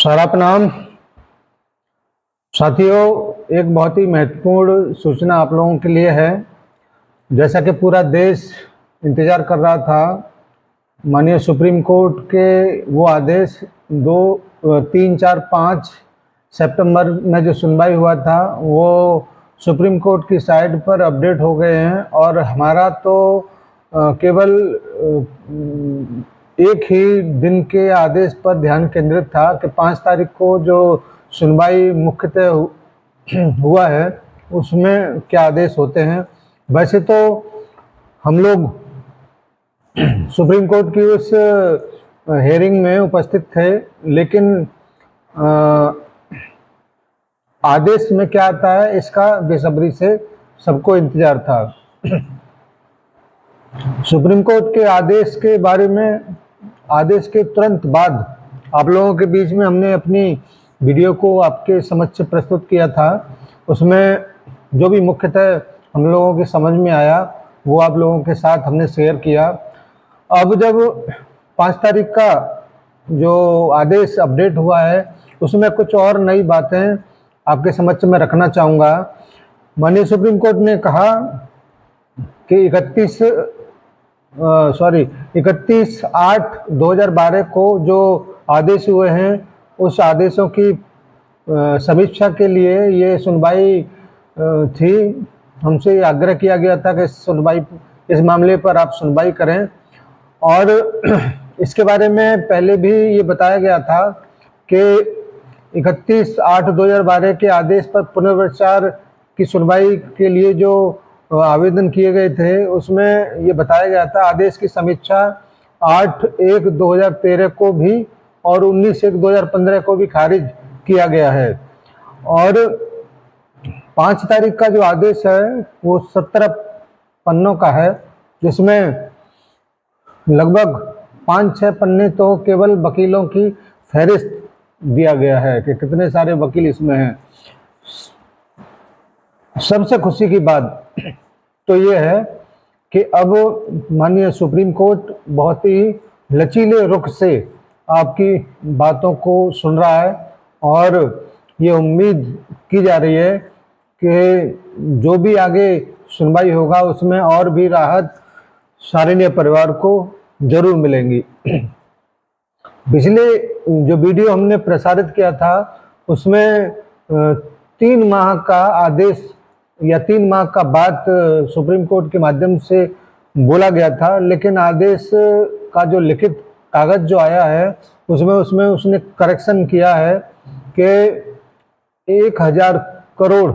सारा प्रणाम साथियों। एक बहुत ही महत्वपूर्ण सूचना आप लोगों के लिए है। जैसा कि पूरा देश इंतज़ार कर रहा था, माननीय सुप्रीम कोर्ट के वो आदेश 3, 4, 5 सितंबर में जो सुनवाई हुआ था वो सुप्रीम कोर्ट की साइट पर अपडेट हो गए हैं। और हमारा तो केवल एक ही दिन के आदेश पर ध्यान केंद्रित था कि 5 तारीख को जो सुनवाई मुख्यतः हुआ है उसमें क्या आदेश होते हैं। वैसे तो हम लोग सुप्रीम कोर्ट की उस हेयरिंग में उपस्थित थे, लेकिन आदेश में क्या आता है इसका बेसब्री से सबको इंतजार था। सुप्रीम कोर्ट के आदेश के बारे में, आदेश के तुरंत बाद आप लोगों के बीच में हमने अपनी वीडियो को आपके समक्ष प्रस्तुत किया था। उसमें जो भी मुख्यतः हम लोगों के समझ में आया वो आप लोगों के साथ हमने शेयर किया। अब जब 5 तारीख का जो आदेश अपडेट हुआ है उसमें कुछ और नई बातें आपके समक्ष में रखना चाहूँगा। माननीय सुप्रीम कोर्ट ने कहा कि 31/8/2012 को जो आदेश हुए हैं उस आदेशों की समीक्षा के लिए ये सुनवाई थी। हमसे आग्रह किया गया था कि इस मामले पर आप सुनवाई करें। और इसके बारे में पहले भी ये बताया गया था कि 31/8/2012 के आदेश पर पुनर्विचार की सुनवाई के लिए जो आवेदन किए गए थे उसमें ये बताया गया था आदेश की समीक्षा 8/1/2013 को भी और 19/1/2015 को भी खारिज किया गया है। और 5 तारीख का जो आदेश है वो 17 पन्नों का है, जिसमें लगभग 5-6 पन्ने तो केवल वकीलों की फहरिस्त दिया गया है कि कितने सारे वकील इसमें हैं। सबसे खुशी की बात तो ये है कि अब माननीय सुप्रीम कोर्ट बहुत ही लचीले रुख से आपकी बातों को सुन रहा है और ये उम्मीद की जा रही है कि जो भी आगे सुनवाई होगा उसमें और भी राहत सारिन्य परिवार को जरूर मिलेंगी। पिछले जो वीडियो हमने प्रसारित किया था उसमें 3 माह का आदेश या 3 माह का बात सुप्रीम कोर्ट के माध्यम से बोला गया था, लेकिन आदेश का जो लिखित कागज जो आया है उसमें उसने करेक्शन किया है कि 1000 करोड़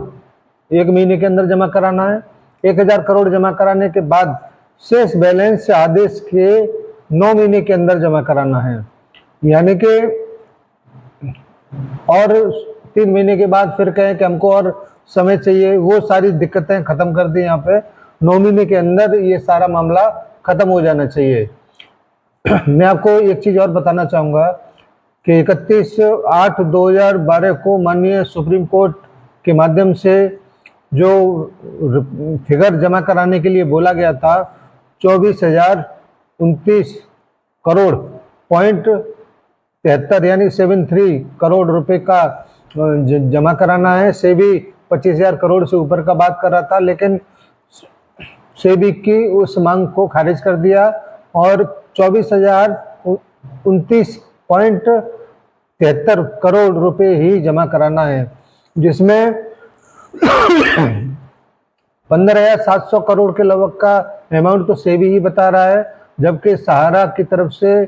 1 महीने के अंदर जमा कराना है। 1000 करोड़ जमा कराने के बाद शेष बैलेंस आदेश के 9 महीने के अंदर जमा कराना है। यानी कि और 3 महीने के बाद फिर कहें कि हमको और समय चाहिए, वो सारी दिक्कतें खत्म कर दी। यहाँ पे 9 महीने के अंदर ये सारा मामला खत्म हो जाना चाहिए। मैं आपको एक चीज़ और बताना चाहूँगा कि 31/8/2012 को माननीय सुप्रीम कोर्ट के माध्यम से जो फिगर जमा कराने के लिए बोला गया था 24,029 करोड़ .73 यानी 73 करोड़ रुपए का जमा कराना है। सेबी 25,000 करोड़ से ऊपर का बात कर रहा था, लेकिन सेबी की उस मांग को खारिज कर दिया और 24,029.73 करोड़ रुपए ही जमा कराना है, जिसमें 15,700 करोड़ के लगभग का अमाउंट तो सेबी ही बता रहा है, जबकि सहारा की तरफ से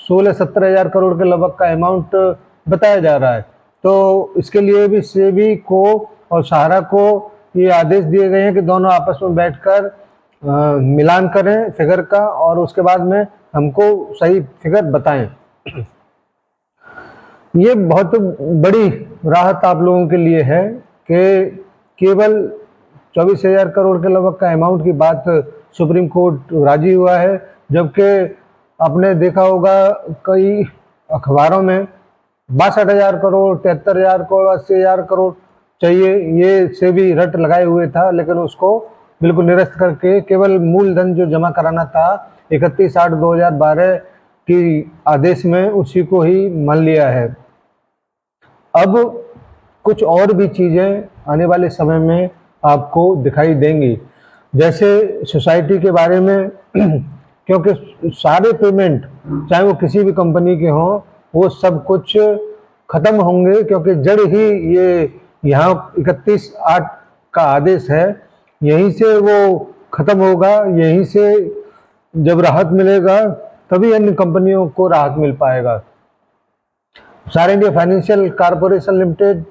16-17 करोड़ के लगभग का अमाउंट बताया जा रहा है। तो इसके लिए भी सेबी को और सहारा को ये आदेश दिए गए हैं कि दोनों आपस में बैठकर मिलान करें फिगर का और उसके बाद में हमको सही फिगर बताएं। ये बहुत बड़ी राहत आप लोगों के लिए है कि केवल 24,000 करोड़ के लगभग का अमाउंट की बात सुप्रीम कोर्ट राजी हुआ है, जबकि आपने देखा होगा कई अखबारों में 62,000 करोड़ 73,000 करोड़ 80,000 करोड़ चाहिए, ये से भी रट लगाए हुए था, लेकिन उसको बिल्कुल निरस्त करके केवल मूलधन जो जमा कराना था 31/8/2012 की आदेश में उसी को ही मान लिया है। अब कुछ और भी चीज़ें आने वाले समय में आपको दिखाई देंगी, जैसे सोसाइटी के बारे में क्योंकि सारे पेमेंट चाहे वो किसी भी कंपनी के हों वो सब कुछ खत्म होंगे, क्योंकि जड़ ही ये यहाँ 31/8 का आदेश है, यहीं से वो खत्म होगा। यहीं से जब राहत मिलेगा तभी अन्य कंपनियों को राहत मिल पाएगा। सारे इंडिया फाइनेंशियल कॉरपोरेशन लिमिटेड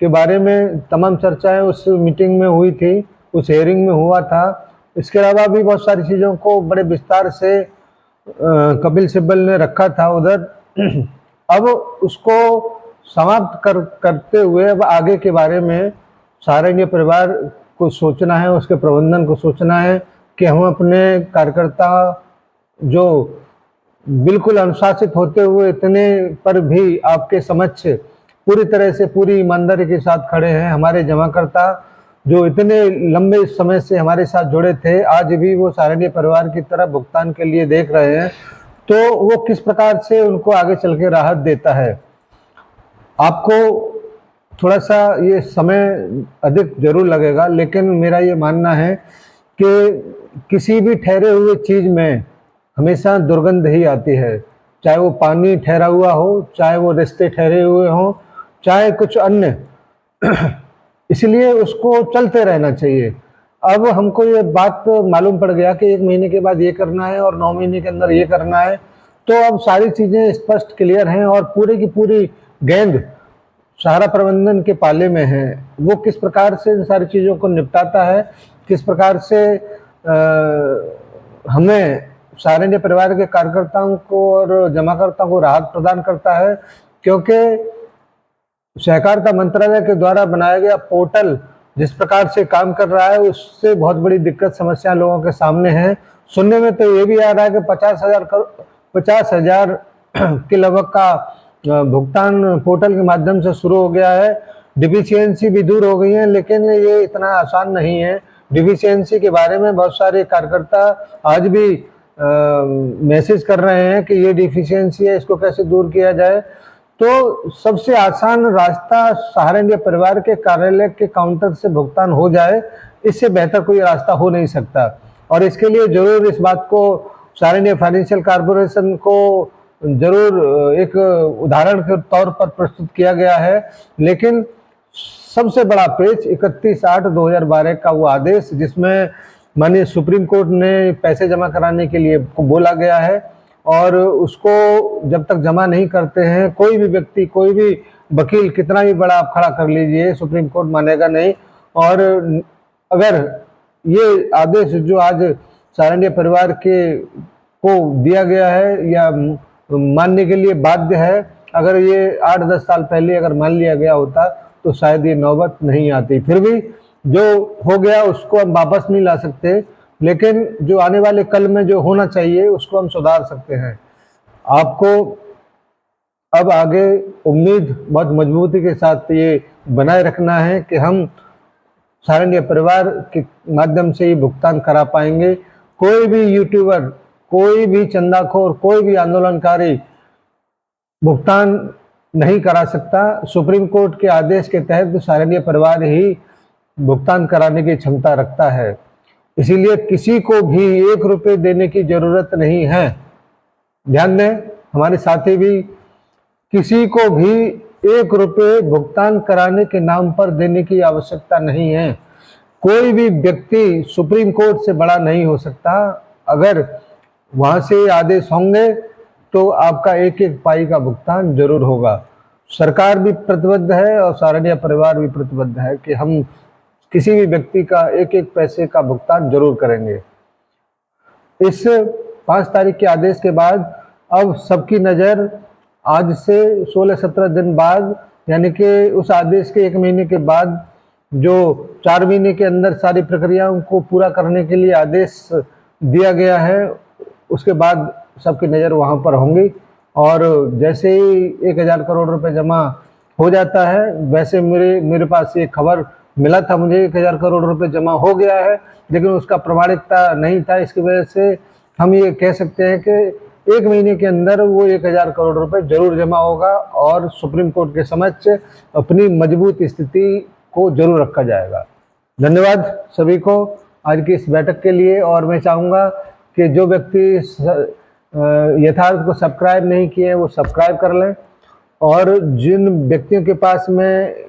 के बारे में तमाम चर्चाएं उस मीटिंग में हुई थी, उस हेयरिंग में हुआ था। इसके अलावा भी बहुत सारी चीज़ों को बड़े विस्तार से कपिल सिब्बल ने रखा था उधर। अब उसको समाप्त करते हुए अब आगे के बारे में सारे इंडिया परिवार को सोचना है, उसके प्रबंधन को सोचना है कि हम अपने कार्यकर्ता जो बिल्कुल अनुशासित होते हुए इतने पर भी आपके समक्ष पूरी तरह से पूरी ईमानदारी के साथ खड़े हैं, हमारे जमाकर्ता जो इतने लंबे समय से हमारे साथ जुड़े थे, आज भी वो सारे इंडिया परिवार की तरफ भुगतान के लिए देख रहे हैं, तो वो किस प्रकार से उनको आगे चल के राहत देता है। आपको थोड़ा सा ये समय अधिक जरूर लगेगा, लेकिन मेरा ये मानना है कि किसी भी ठहरे हुए चीज़ में हमेशा दुर्गंध ही आती है, चाहे वो पानी ठहरा हुआ हो, चाहे वो रिश्ते ठहरे हुए हों, चाहे कुछ अन्य इसलिए उसको चलते रहना चाहिए। अब हमको ये बात मालूम पड़ गया कि 1 महीने के बाद ये करना है और 9 महीने के अंदर ये करना है, तो अब सारी चीज़ें स्पष्ट क्लियर हैं और पूरी की पूरी गेंद सहारा प्रबंधन के पाले में है। वो किस प्रकार से इन सारी चीज़ों को निपटाता है, किस प्रकार से हमें सारे इंडिया परिवार के कार्यकर्ताओं को और जमाकर्ताओं को राहत प्रदान करता है, क्योंकि सहकारिता मंत्रालय के द्वारा बनाया गया पोर्टल जिस प्रकार से काम कर रहा है उससे बहुत बड़ी दिक्कत समस्या लोगों के सामने है। सुनने में तो ये भी आ रहा है कि 50,000 के लगभग का भुगतान पोर्टल के माध्यम से शुरू हो गया है। डिफिशियंसी भी दूर हो गई है, लेकिन ये इतना आसान नहीं है। डिफिशियंसी के बारे में बहुत सारे कार्यकर्ता आज भी मैसेज कर रहे हैं कि ये डिफिशियंसी है, इसको कैसे दूर किया जाए। तो सबसे आसान रास्ता सहारा इंडिया परिवार के कार्यालय के काउंटर से भुगतान हो जाए, इससे बेहतर कोई रास्ता हो नहीं सकता। और इसके लिए जरूर इस बात को सहारा इंडिया फाइनेंशियल कॉरपोरेशन को जरूर एक उदाहरण के तौर पर प्रस्तुत किया गया है। लेकिन सबसे बड़ा पेच 31/8/2012 का वो आदेश जिसमें माननीय सुप्रीम कोर्ट ने पैसे जमा कराने के लिए बोला गया है, और उसको जब तक जमा नहीं करते हैं कोई भी व्यक्ति, कोई भी वकील कितना भी बड़ा आप खड़ा कर लीजिए, सुप्रीम कोर्ट मानेगा नहीं। और अगर ये आदेश जो आज सहारा इंडिया परिवार के को दिया गया है या मानने के लिए बाध्य है, अगर ये 8-10 साल पहले अगर मान लिया गया होता तो शायद ये नौबत नहीं आती। फिर भी जो हो गया उसको हम वापस नहीं ला सकते, लेकिन जो आने वाले कल में जो होना चाहिए उसको हम सुधार सकते हैं। आपको अब आगे उम्मीद बहुत मजबूती के साथ ये बनाए रखना है कि हम सहारा इंडिया परिवार के माध्यम से ही भुगतान करा पाएंगे। कोई भी यूट्यूबर, कोई भी चंदाखोर, कोई भी आंदोलनकारी भुगतान नहीं करा सकता। सुप्रीम कोर्ट के आदेश के तहत सहारा इंडिया परिवार ही भुगतान कराने की क्षमता रखता है। इसीलिए किसी को भी 1 रुपये देने की जरूरत नहीं है। ध्यान दें हमारे साथी भी, किसी को भी 1 रुपये भुगतान कराने के नाम पर देने की आवश्यकता नहीं है। कोई भी व्यक्ति सुप्रीम कोर्ट से बड़ा नहीं हो सकता। अगर वहां से आदेश होंगे तो आपका 1-1 पाई का भुगतान जरूर होगा। सरकार भी प्रतिबद्ध है और सहारा इंडिया परिवार भी प्रतिबद्ध है कि हम किसी भी व्यक्ति का 1-1 पैसे का भुगतान जरूर करेंगे। इस 5 तारीख के आदेश के बाद अब सबकी नज़र आज से 16-17 दिन बाद, यानी कि उस आदेश के 1 महीने के बाद जो 4 महीने के अंदर सारी प्रक्रियाओं को पूरा करने के लिए आदेश दिया गया है, उसके बाद सबकी नज़र वहाँ पर होंगी। और जैसे ही 1,000 करोड़ रुपए जमा हो जाता है, वैसे मेरे पास ये खबर मिला था, मुझे 1,000 करोड़ रुपए जमा हो गया है, लेकिन उसका प्रमाणिकता नहीं था। इसकी वजह से हम ये कह सकते हैं कि 1 महीने के अंदर वो 1000 करोड़ रुपए जरूर जमा होगा और सुप्रीम कोर्ट के समक्ष अपनी मजबूत स्थिति को जरूर रखा जाएगा। धन्यवाद सभी को आज की इस बैठक के लिए। और मैं चाहूँगा कि जो व्यक्ति यथार्थ को सब्सक्राइब नहीं किए वो सब्सक्राइब कर लें, और जिन व्यक्तियों के पास में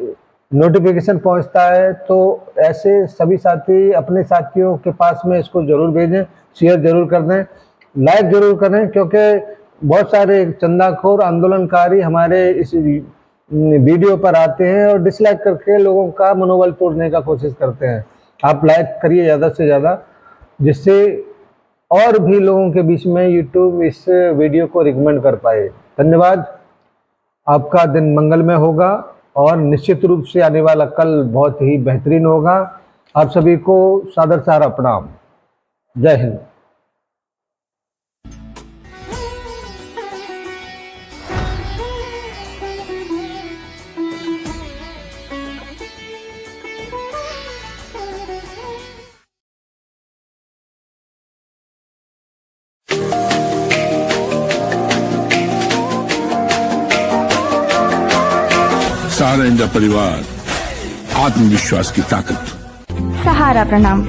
नोटिफिकेशन पहुंचता है तो ऐसे सभी साथी अपने साथियों के पास में इसको जरूर भेजें, शेयर जरूर कर दें, लाइक जरूर करें, क्योंकि बहुत सारे चंदाखोर आंदोलनकारी हमारे इस वीडियो पर आते हैं और डिसलाइक करके लोगों का मनोबल तोड़ने का कोशिश करते हैं। आप लाइक करिए ज़्यादा से ज़्यादा, जिससे और भी लोगों के बीच में यूट्यूब इस वीडियो को रिकमेंड कर पाए। धन्यवाद। आपका दिन मंगलमय होगा और निश्चित रूप से आने वाला कल बहुत ही बेहतरीन होगा। आप सभी को सादर सारा प्रणाम। जय हिंद। सहारा इंडिया परिवार, आत्मविश्वास की ताकत। सहारा प्रणाम।